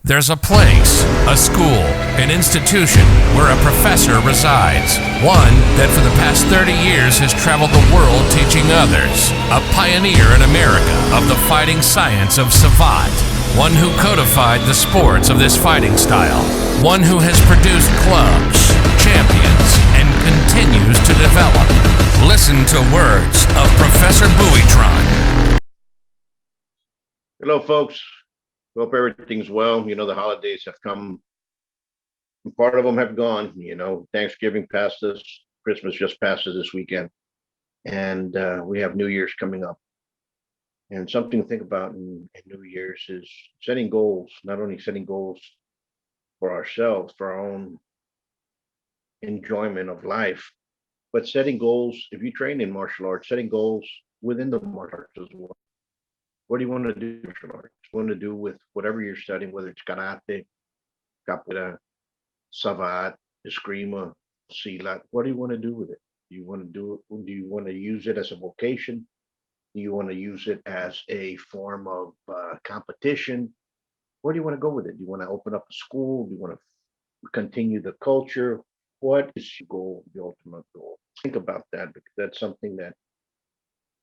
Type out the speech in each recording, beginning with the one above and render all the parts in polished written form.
There's a place, a school, an institution where a professor resides. One that for the past 30 years has traveled the world teaching others. A pioneer in America of the fighting science of Savate. One who codified the sports of this fighting style. One who has produced clubs, champions, and continues to develop. Listen to words of Professor Buitrón. Hello, folks. Hope everything's well. You know, the holidays have come, and part of them have gone. You know, Thanksgiving passed us, Christmas just passed us this weekend, and we have New Year's coming up. And something to think about in New Year's is setting goals, not only setting goals for ourselves, for our own enjoyment of life, but setting goals, if you train in martial arts, setting goals within the martial arts as well. What do you want to do with martial arts? What do you want to do with whatever you're studying, whether it's karate, capoeira, savate, eskrima, silat? What do you want to do with it? Do you want to do it? Do you want to use it as a vocation? Do you want to use it as a form of competition? Where do you want to go with it? Do you want to open up a school? Do you want to continue the culture? What is your goal, the ultimate goal? Think about that, because that's something that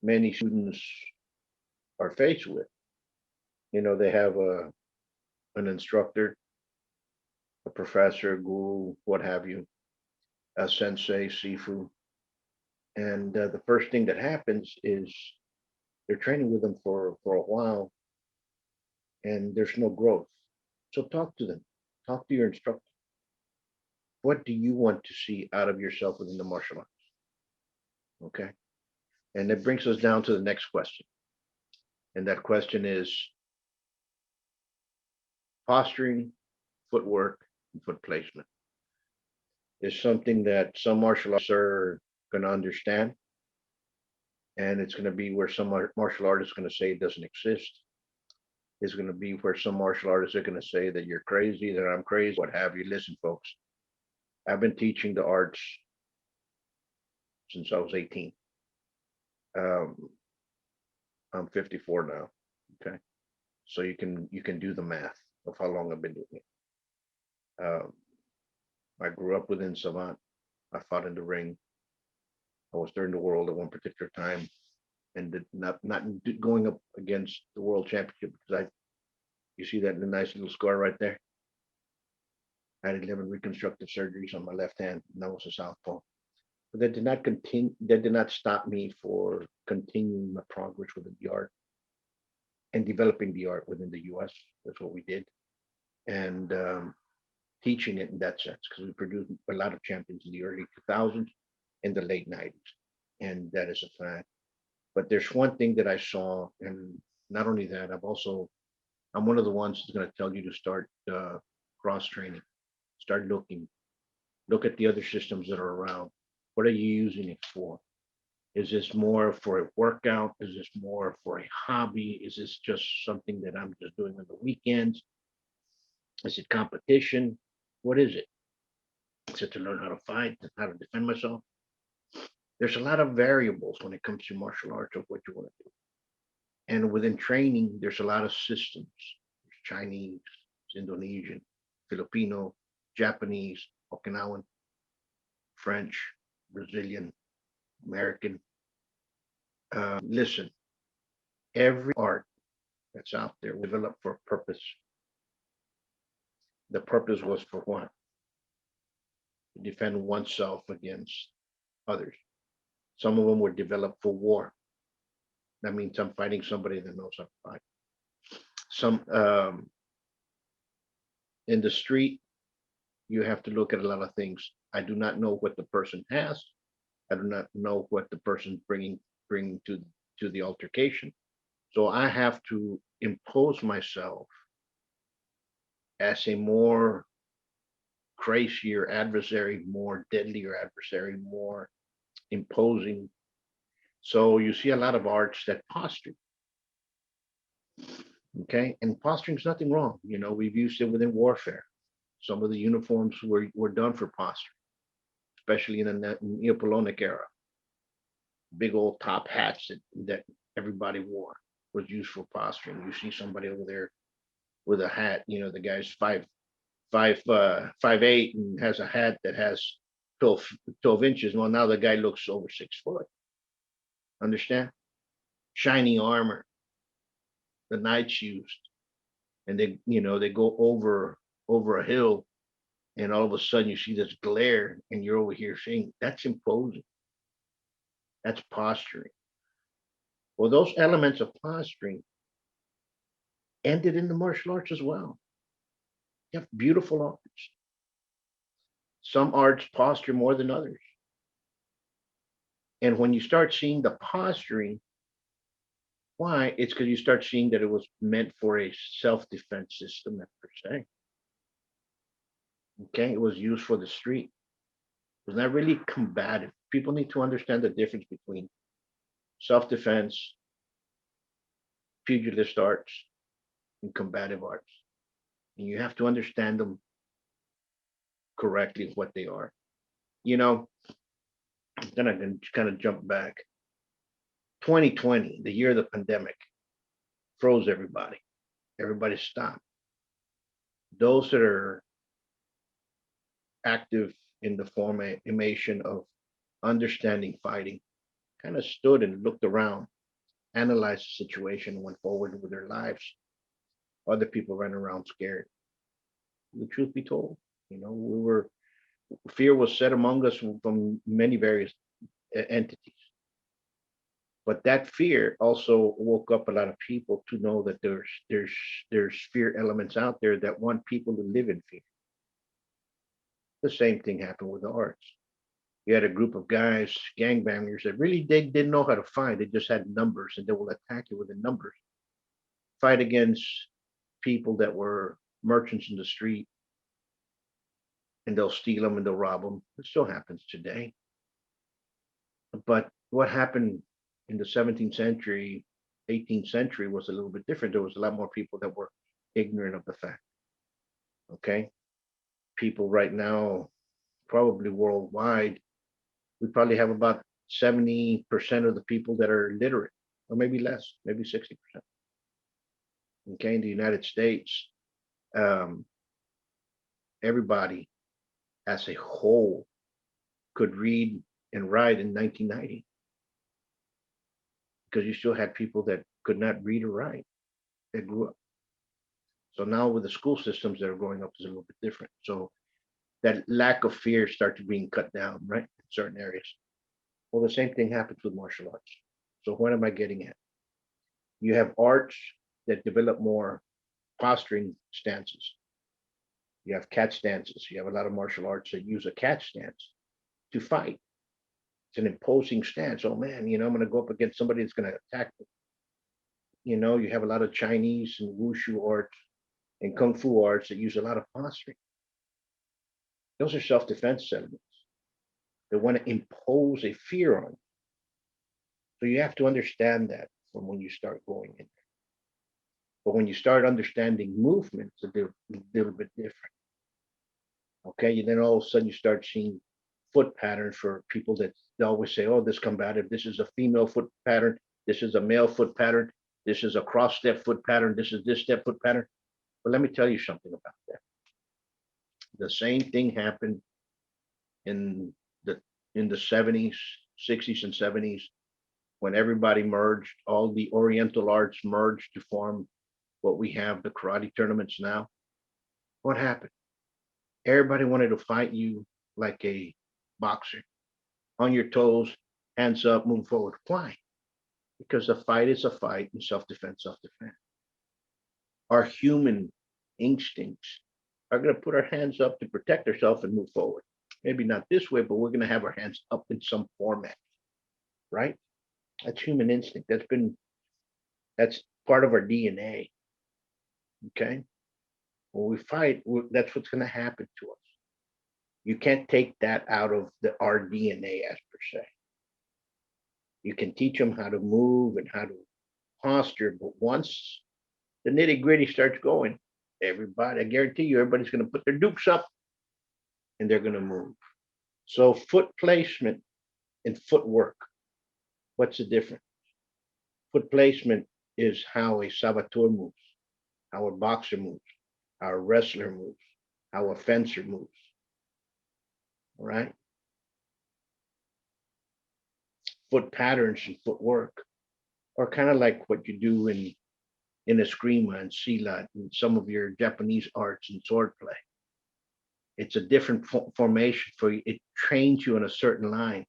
many students are faced with. You know, they have an instructor, a professor, guru, what have you, a sensei, sifu, and the first thing that happens is they're training with them for a while, and there's no growth. So talk to them, talk to your instructor. What do you want to see out of yourself within the martial arts? Okay, and it brings us down to the next question, and that question is posturing, footwork, and foot placement is something that some martial artists are going to understand. And it's going to be where some martial artists are going to say it doesn't exist. It's going to be where some martial artists are going to say that you're crazy, that I'm crazy, what have you. Listen, folks, I've been teaching the arts since I was 18. Um, I'm 54 now. Okay. So you can do the math of how long I've been doing it. I grew up within Savate. I fought in the ring. I was third in the world at one particular time, and did not going up against the world championship, because you see that in the nice little scar right there. I had 11 reconstructive surgeries on my left hand, and that was a southpaw. But that did not continue. That did not stop me for continuing my progress within the art and developing the art within the U.S. That's what we did, and teaching it in that sense, because we produced a lot of champions in the early 2000s and the late 90s, and that is a fact. But there's one thing that I saw, and not only that, I'm one of the ones that's going to tell you to start cross training, start look at the other systems that are around. What are you using it for? Is this more for a workout? Is this more for a hobby? Is this just something that I'm just doing on the weekends? Is it competition? What is it? Is it to learn how to fight, how to defend myself? There's a lot of variables when it comes to martial arts of what you want to do. And within training, there's a lot of systems. There's Chinese, Indonesian, Filipino, Japanese, Okinawan, French, Brazilian, American. Listen, every art that's out there was developed for a purpose. The purpose was for what? To defend oneself against others. Some of them were developed for war. That means I'm fighting somebody that knows how to fight. Some in the street, you have to look at a lot of things. I do not know what the person has. I do not know what the person's bringing to the altercation. So I have to impose myself as a more crazier adversary, more deadlier adversary, more imposing. So you see a lot of arts that posture. Okay, and posturing is nothing wrong. You know, we've used it within warfare. Some of the uniforms were done for posturing, especially in the Neapolitan era. Big old top hats that everybody wore was used for posturing. You see somebody over there with a hat. You know, the guy's 5'8" and has a hat that has 12 inches. Well, now the guy looks over 6 foot. Understand? Shiny armor, the knights used, and they go over a hill, and all of a sudden you see this glare, and you're over here saying that's imposing. That's posturing. Well, those elements of posturing ended in the martial arts as well. You have beautiful arts. Some arts posture more than others. And when you start seeing the posturing, why? It's because you start seeing that it was meant for a self-defense system per se. Okay, it was used for the street. It was not really combative. People need to understand the difference between self-defense, pugilist arts, and combative arts. And you have to understand them correctly what they are. You know, then I can kind of jump back. 2020, the year of the pandemic, froze everybody. Everybody stopped. Those that are active in the formation of understanding fighting kind of stood and looked around, analyzed the situation, and went forward with their lives. Other people ran around scared. The truth be told, we were fear was set among us from many various entities. But that fear also woke up a lot of people to know that there's fear elements out there that want people to live in fear. The same thing happened with the arts. You had a group of guys, gangbangers, that really didn't know how to fight. They just had numbers, and they will attack you with the numbers. Fight against people that were merchants in the street, and they'll steal them and they'll rob them. It still happens today. But what happened in the 17th century, 18th century was a little bit different. There was a lot more people that were ignorant of the fact. Okay. People right now, probably worldwide, we probably have about 70% of the people that are literate, or maybe less, maybe 60%. Okay. In the United States, everybody as a whole could read and write in 1990, because you still had people that could not read or write that grew up. So now with the school systems that are growing up is a little bit different. So that lack of fear started being cut down, right, in certain areas. Well, the same thing happens with martial arts. So what am I getting at? You have arts that develop more posturing stances. You have cat stances. You have a lot of martial arts that use a cat stance to fight. It's an imposing stance. Oh man, I'm going to go up against somebody that's going to attack me. You have a lot of Chinese and wushu arts and kung fu arts that use a lot of posturing. Those are self-defense elements. They want to impose a fear on you. So you have to understand that from when you start going in there. But when you start understanding movements, it's a little bit different. Okay, and then all of a sudden you start seeing foot patterns for people that they always say, oh, this combative, this is a female foot pattern, this is a male foot pattern, this is a cross step foot pattern, this is this step foot pattern. But let me tell you something about that. The same thing happened in the 70s, 60s, and 70s, when everybody merged, all the Oriental arts merged to form what we have, the karate tournaments now. What happened? Everybody wanted to fight you like a boxer, on your toes, hands up, move forward. Why? Because a fight is a fight, and self-defense, self-defense. Our human instincts are going to put our hands up to protect ourselves and move forward. Maybe not this way, but we're going to have our hands up in some format, right? That's human instinct. That's part of our DNA. Okay. When we fight, that's what's going to happen to us. You can't take that out of our DNA as per se. You can teach them how to move and how to posture, but once the nitty gritty starts going, I guarantee you, everybody's going to put their dukes up and they're going to move. So foot placement and footwork, what's the difference? Foot placement is how a saboteur moves. how a boxer moves, how a wrestler moves, how a fencer moves. All right. Foot patterns and footwork are kind of like what you do in eskrima and silat and some of your Japanese arts and swordplay. It's a different formation for you. It trains you in a certain line.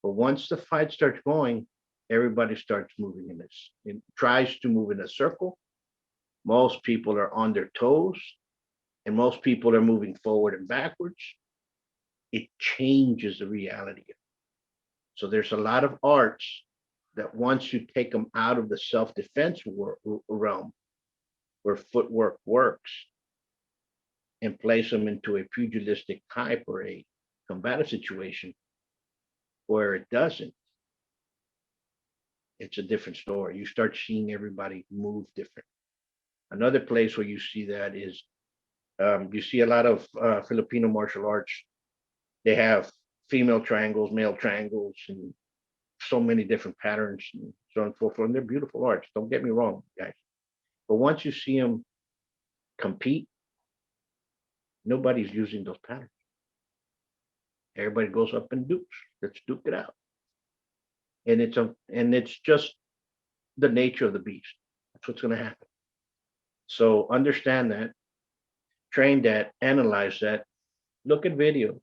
But once the fight starts going, everybody starts moving in this. It tries to move in a circle. Most people are on their toes, and most people are moving forward and backwards. It changes the reality. So there's a lot of arts that once you take them out of the self-defense realm, where footwork works, and place them into a pugilistic type or a combative situation where it doesn't, it's a different story. You start seeing everybody move different. Another place where you see that is you see a lot of Filipino martial arts. They have female triangles, male triangles, and so many different patterns and so on and so forth. And they're beautiful arts. Don't get me wrong, guys. But once you see them compete, nobody's using those patterns. Everybody goes up and dukes. Let's duke it out. And it's just the nature of the beast. That's what's going to happen. So understand that, train that, analyze that, look at videos.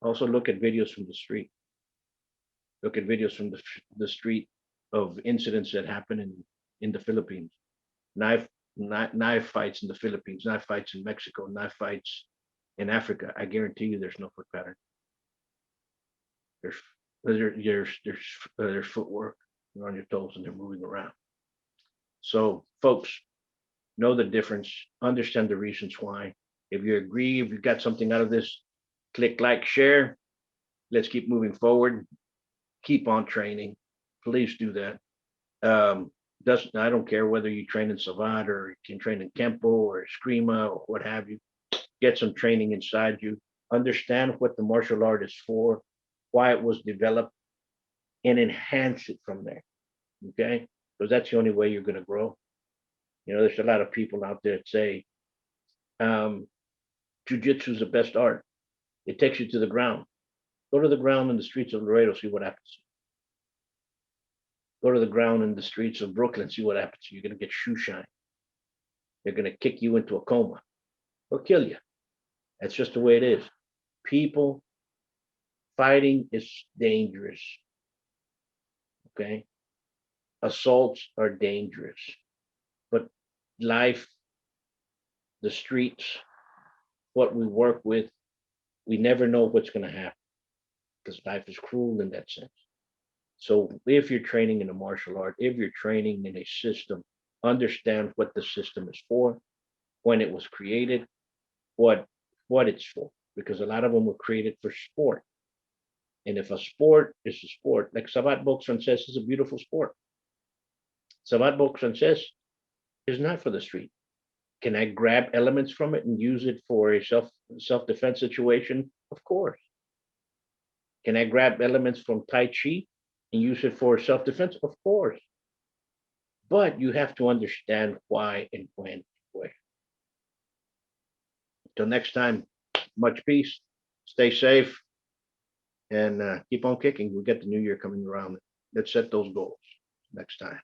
Also look at videos from the street. Look at videos from the street of incidents that happen in the Philippines. Knife fights in the Philippines, knife fights in Mexico, knife fights in Africa. I guarantee you there's no foot pattern. There's footwork. You're on your toes and they're moving around. So folks, know the difference, understand the reasons why. If you agree, if you got something out of this, click like, share. Let's keep moving forward. Keep on training. Please do that. I don't care whether you train in Savate or you can train in Kempo or Eskrima or what have you. Get some training inside you. Understand what the martial art is for, why it was developed, and enhance it from there. Okay? Because that's the only way you're going to grow. There's a lot of people out there that say jujitsu is the best art. It takes you to the ground. Go to the ground in the streets of Laredo, see what happens. Go to the ground in the streets of Brooklyn, see what happens. You're going to get shoe shine. They're going to kick you into a coma or kill you. That's just the way it is. People, fighting is dangerous. Okay? Assaults are dangerous. But life, the streets, what we work with, we never know what's going to happen because life is cruel in that sense. So if you're training in a martial art, if you're training in a system, understand what the system is for, when it was created, what it's for, because a lot of them were created for sport. And if a sport is a sport, like Savate Boxe Française is a beautiful sport. Savate Boxe Française is not for the street. Can I grab elements from it and use it for a self-defense situation? Of course. Can I grab elements from Tai Chi and use it for self-defense? Of course. But you have to understand why and when and where. Until next time, much peace. Stay safe and keep on kicking. We got the new year coming around. Let's set those goals next time.